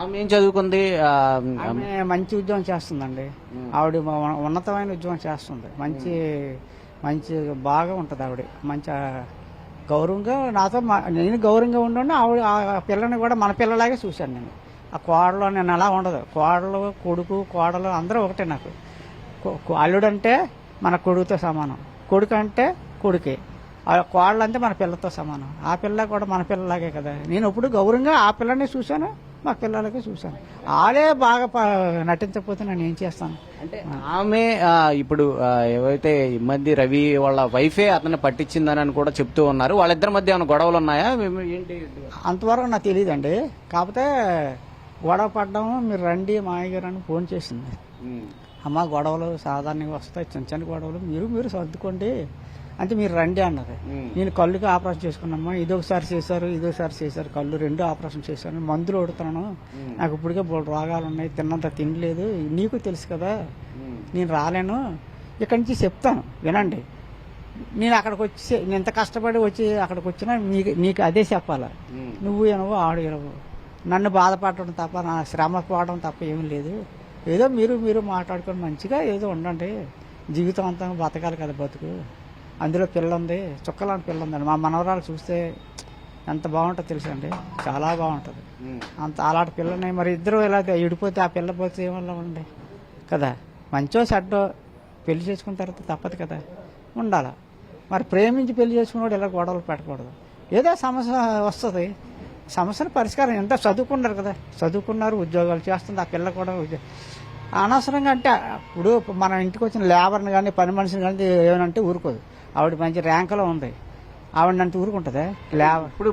ఆమె ఏం చదువుకుంది? ఆమె మంచి ఉద్యోగం చేస్తుందండి. ఆవిడ ఉన్నతమైన ఉద్యోగం చేస్తుంది. మంచి మంచి బాగా ఉంటుంది ఆవిడ. మంచి గౌరవంగా నాతో నేను గౌరవంగా ఉండండి. ఆవిడ ఆ పిల్లని కూడా మన పిల్లలాగే చూశాను నేను. ఆ కోడలు నేను అలా ఉండదు. కోడలు కొడుకు కోడలు అందరూ ఒకటే నాకు. అల్లుడు అంటే మన కొడుకుతో సమానం, కొడుకు అంటే కొడుకే, కోడలు అంటే మన పిల్లతో సమానం. ఆ పిల్ల కూడా మన పిల్లలాగే కదా. నేను ఇప్పుడు గౌరవంగా ఆ పిల్లని చూశాను, మా పిల్లలకి చూశాను. వాళ్ళే బాగా నటించకపోతే నేను ఏం చేస్తాను? అంటే ఆమె ఇప్పుడు ఏవైతే ఈ మధ్య రవి వాళ్ళ వైఫే అతన్ని పట్టించిందని కూడా చెప్తూ ఉన్నారు. వాళ్ళిద్దరి మధ్య ఏమైనా గొడవలు ఉన్నాయా ఏంటి? అంతవరకు నాకు తెలియదండి. కాకపోతే గొడవ పడ్డాము, మీరు రండి మామయ్య గారు అని ఫోన్ చేసింది. అమ్మ గొడవలు సాధారణంగా వస్తాయి, చిన్న చిన్న గొడవలు, మీరు సర్దుకోండి అంటే మీరు రండి అన్నది. నేను కళ్ళుకి ఆపరేషన్ చేసుకున్నామ్మా, ఇదొకసారి చేశారు కళ్ళు 2 ఆపరేషన్ చేశాను, మందులు కొడుతున్నాను, నాకు ఇప్పటికే రోగాలు ఉన్నాయి, తిన్నంత తినలేదు, నీకు తెలుసు కదా, నేను రాలేను, ఇక్కడి నుంచి చెప్తాను వినండి. నేను అక్కడికి వచ్చి నేను ఎంత కష్టపడి వచ్చి అక్కడికి వచ్చినా నీకు అదే చెప్పాలా. నువ్వు ఏనవో ఆడు ఏనవో నన్ను బాధపడటం తప్ప, నా శ్రమ పోవడం తప్ప ఏమీ లేదు. ఏదో మీరు మాట్లాడుకొని మంచిగా ఏదో ఉండండి, జీవితం అంతా బతకాలి కదా బతుకు. అందులో పిల్ల ఉంది, చుక్కలాంటి పిల్ల ఉందండి. మా మనవరాలు చూస్తే ఎంత బాగుంటుందో తెలుసండి, చాలా బాగుంటుంది. అంత అలాంటి పిల్లని మరి ఇద్దరు ఇలా ఇడిపోతే ఆ పిల్ల పోతే ఏమన్నా ఉండే కదా. మంచో చెడ్డో పెళ్లి చేసుకున్న తర్వాత తప్పదు కదా, ఉండాలి. మరి ప్రేమించి పెళ్లి చేసుకున్నవాడు ఇలా గొడవలు పెట్టకూడదు. ఏదో సమస్య వస్తుంది, సమస్యను పరిష్కారం ఎంత చదువుకున్నారు కదా, చదువుకున్నారు, ఉద్యోగాలు చేస్తుంది. ఆ పిల్ల కూడా అనవసరంగా అంటే ఇప్పుడు మన ఇంటికి వచ్చిన లేబర్ని కానీ పని మనిషిని కానీ ఏమనంటే ఊరుకోదు. ఆవిడ మంచి ర్యాంకులో ఉంది, ఆవిడ అంటే ఊరుకుంటుందా లేబర్? ఇప్పుడు